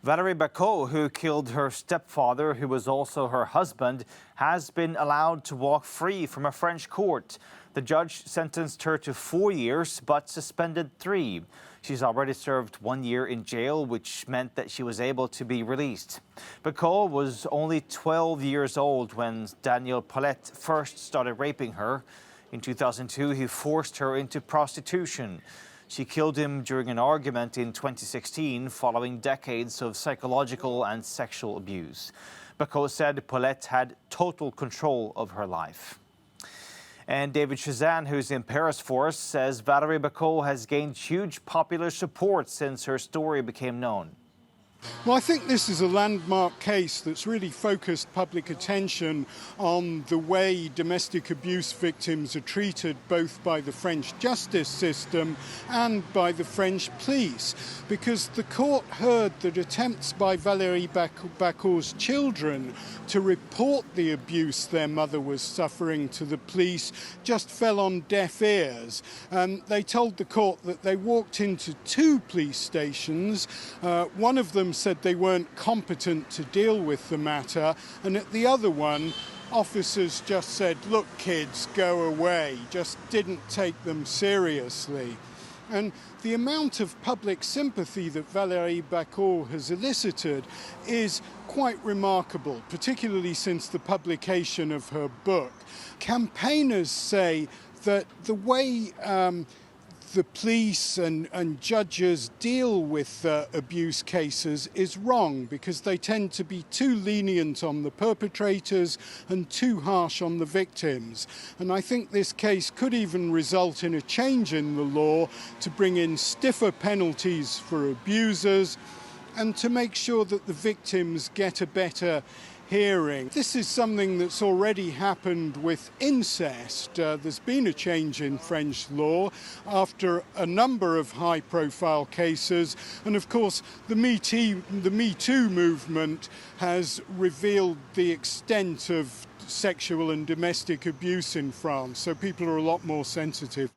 Valerie Bacot, who killed her stepfather, who was also her husband, has been allowed to walk free from a French court. The judge sentenced her to 4 years, but suspended 3. She's already served 1 year in jail, which meant that she was able to be released. Bacot was only 12 years old when Daniel Paulette first started raping her. In 2002, he forced her into prostitution. She killed him during an argument in 2016 following decades of psychological and sexual abuse. Bacot said Paulette had total control of her life. And David Chazan, who's in Paris for us, says Valerie Bacot has gained huge popular support since her story became known. Well, I think this is a landmark case that's really focused public attention on the way domestic abuse victims are treated both by the French justice system and by the French police, because the court heard that attempts by Valerie Bacot's children to report the abuse their mother was suffering to the police just fell on deaf ears. They told the court that they walked into 2 police stations. One of them said they weren't competent to deal with the matter, and at the other one, officers just said, "Look, kids, go away," just didn't take them seriously. And the amount of public sympathy that Valerie Bacot has elicited is quite remarkable, particularly since the publication of her book. Campaigners say that the way the police and judges deal with abuse cases is wrong, because they tend to be too lenient on the perpetrators and too harsh on the victims. And I think this case could even result in a change in the law to bring in stiffer penalties for abusers and to make sure that the victims get a better hearing. This is something that's already happened with incest. There's been a change in French law after a number of high-profile cases, and of course the Me Too movement has revealed the extent of sexual and domestic abuse in France, so people are a lot more sensitive.